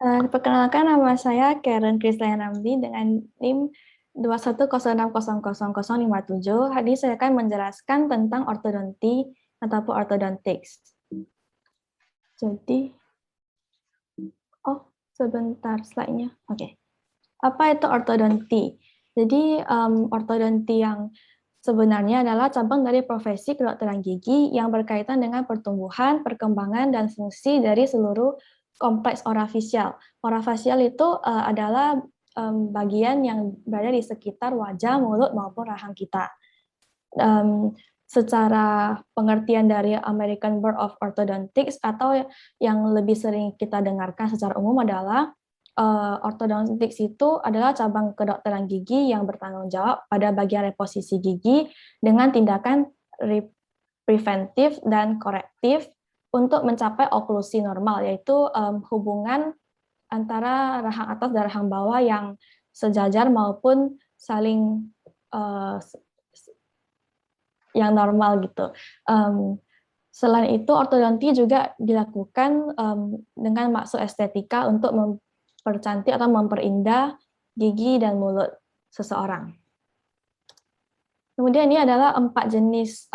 Perkenalkan nama saya Karen Krisdayan Ramli dengan NIM 210600057. Hari ini saya akan menjelaskan tentang ortodonti ataupun ortodontics. Jadi, sebentar slide-nya. Oke. Apa itu ortodonti? Jadi, ortodonti yang sebenarnya adalah cabang dari profesi kedokteran gigi yang berkaitan dengan pertumbuhan, perkembangan, dan fungsi dari seluruh kompleks orafisial. Orafisial itu adalah bagian yang berada di sekitar wajah, mulut, maupun rahang kita. Secara pengertian dari American Board of Orthodontics atau yang lebih sering kita dengarkan secara umum adalah ortodontics itu adalah cabang kedokteran gigi yang bertanggung jawab pada bagian reposisi gigi dengan tindakan preventif dan korektif untuk mencapai oklusi normal, yaitu hubungan antara rahang atas dan rahang bawah yang sejajar maupun saling yang normal gitu. Selain itu, ortodonti juga dilakukan dengan maksud estetika untuk mempercantik atau memperindah gigi dan mulut seseorang. Kemudian ini adalah 4 jenis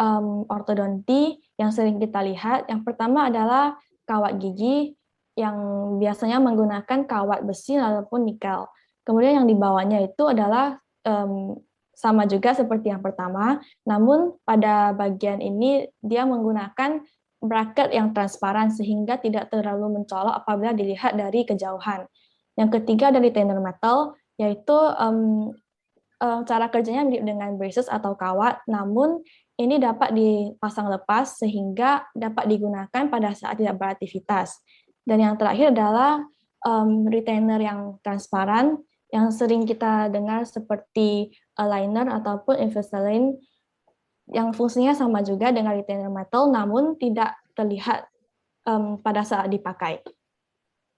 ortodonti yang sering kita lihat. Yang pertama adalah kawat gigi yang biasanya menggunakan kawat besi ataupun nikel. Kemudian yang di bawahnya itu adalah sama juga seperti yang pertama, namun pada bagian ini dia menggunakan bracket yang transparan sehingga tidak terlalu mencolok apabila dilihat dari kejauhan. Yang ketiga dari retainer metal, yaitu cara kerjanya mirip dengan braces atau kawat, namun ini dapat dipasang lepas sehingga dapat digunakan pada saat tidak beraktivitas. Dan yang terakhir adalah retainer yang transparan, yang sering kita dengar seperti aligner ataupun Invisalign, yang fungsinya sama juga dengan retainer metal, namun tidak terlihat pada saat dipakai.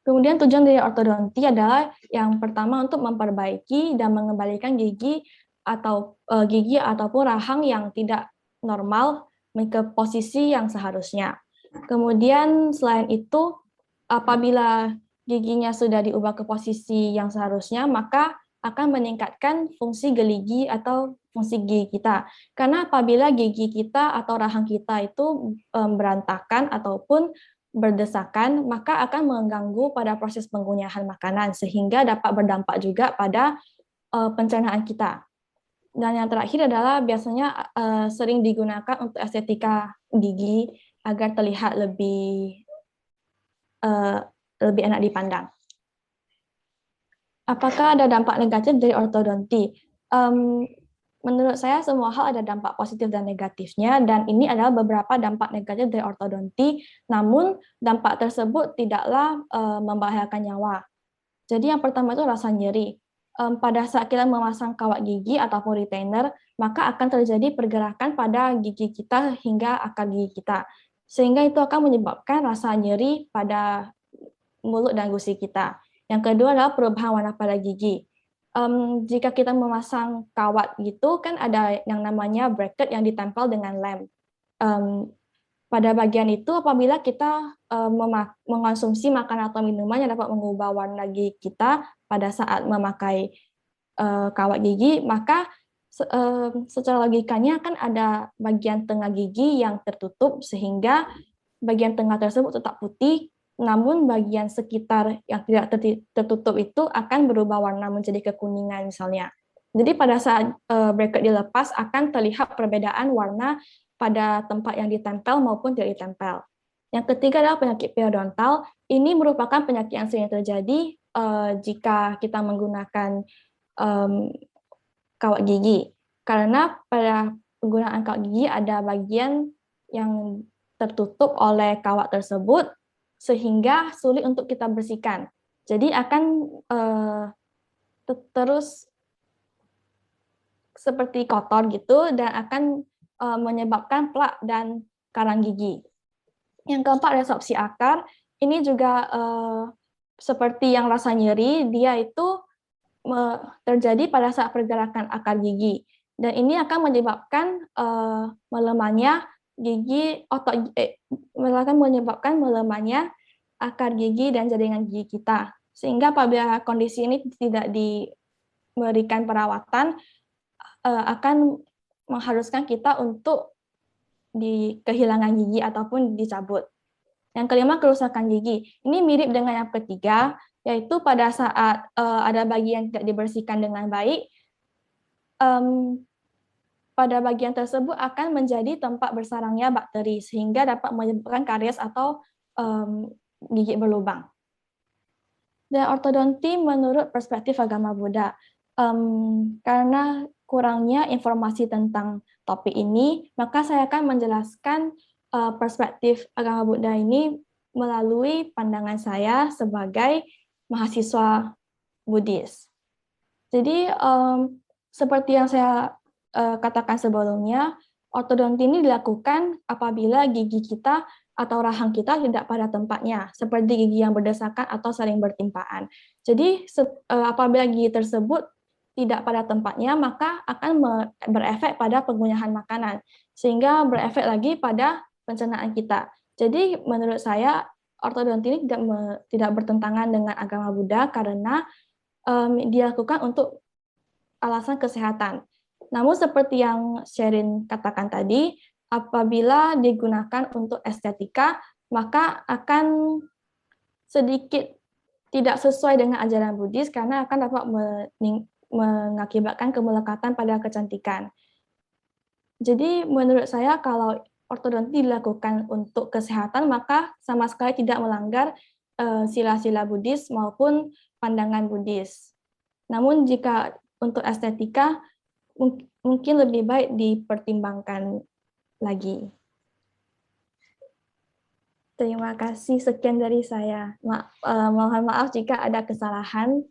Kemudian tujuan dari ortodonti adalah yang pertama untuk memperbaiki dan mengembalikan gigi ataupun rahang yang tidak normal ke posisi yang seharusnya. Kemudian selain itu, apabila giginya sudah diubah ke posisi yang seharusnya, maka akan meningkatkan fungsi geligi atau fungsi gigi kita. Karena apabila gigi kita atau rahang kita itu berantakan ataupun berdesakan, maka akan mengganggu pada proses penggunaan makanan, sehingga dapat berdampak juga pada pencernaan kita. Dan yang terakhir adalah biasanya sering digunakan untuk estetika gigi agar terlihat lebih enak dipandang. Apakah ada dampak negatif dari ortodonti? Menurut saya semua hal ada dampak positif dan negatifnya, dan ini adalah beberapa dampak negatif dari ortodonti, namun dampak tersebut tidaklah membahayakan nyawa. Jadi yang pertama itu rasa nyeri. Pada saat kita memasang kawat gigi ataupun retainer, maka akan terjadi pergerakan pada gigi kita hingga akar gigi kita, sehingga itu akan menyebabkan rasa nyeri pada mulut dan gusi kita. Yang kedua adalah perubahan warna pada gigi. Jika kita memasang kawat gitu, kan ada yang namanya bracket yang ditempel dengan lem. Pada bagian itu, apabila kita mengonsumsi makanan atau minuman yang dapat mengubah warna gigi kita pada saat memakai kawat gigi, maka secara logikanya kan ada bagian tengah gigi yang tertutup, sehingga bagian tengah tersebut tetap putih, namun bagian sekitar yang tidak tertutup itu akan berubah warna menjadi kekuningan misalnya. Jadi pada saat bracket dilepas akan terlihat perbedaan warna pada tempat yang ditempel maupun tidak ditempel. Yang ketiga adalah penyakit periodontal. Ini merupakan penyakit yang sering terjadi jika kita menggunakan kawat gigi. Karena pada penggunaan kawat gigi ada bagian yang tertutup oleh kawat tersebut, sehingga sulit untuk kita bersihkan. Jadi akan terus seperti kotor gitu, dan akan menyebabkan plak dan karang gigi. Yang keempat, resorpsi akar. Ini juga seperti yang rasa nyeri, dia itu terjadi pada saat pergerakan akar gigi. Dan ini akan menyebabkan melemahnya menyebabkan melemahnya akar gigi dan jaringan gigi kita, Sehingga apabila kondisi ini tidak diberikan perawatan, akan mengharuskan kita untuk kehilangan gigi ataupun dicabut. Yang kelima, kerusakan gigi. Ini mirip dengan yang ketiga, yaitu pada saat ada bagian tidak dibersihkan dengan baik, pada bagian tersebut akan menjadi tempat bersarangnya bakteri, sehingga dapat menyebabkan karies atau gigi berlubang. Dan ortodonti menurut perspektif agama Buddha, karena kurangnya informasi tentang topik ini, maka saya akan menjelaskan perspektif agama Buddha ini melalui pandangan saya sebagai mahasiswa Buddhis. Jadi seperti yang saya katakan sebelumnya, ortodonti ini dilakukan apabila gigi kita atau rahang kita tidak pada tempatnya, seperti gigi yang berdesakan atau saling bertimpaan. Jadi apabila gigi tersebut tidak pada tempatnya, maka akan berefek pada penggunaan makanan, sehingga berefek lagi pada pencernaan kita. Jadi menurut saya ortodonti ini tidak bertentangan dengan agama Buddha karena dilakukan untuk alasan kesehatan. Namun seperti yang Sherin katakan tadi, apabila digunakan untuk estetika, maka akan sedikit tidak sesuai dengan ajaran Buddhis karena akan dapat mengakibatkan kemelekatan pada kecantikan. Jadi menurut saya kalau ortodonti dilakukan untuk kesehatan, maka sama sekali tidak melanggar sila-sila Buddhis maupun pandangan Buddhis. Namun jika untuk estetika, mungkin lebih baik dipertimbangkan lagi. Terima kasih, sekian dari saya. Mohon maaf jika ada kesalahan.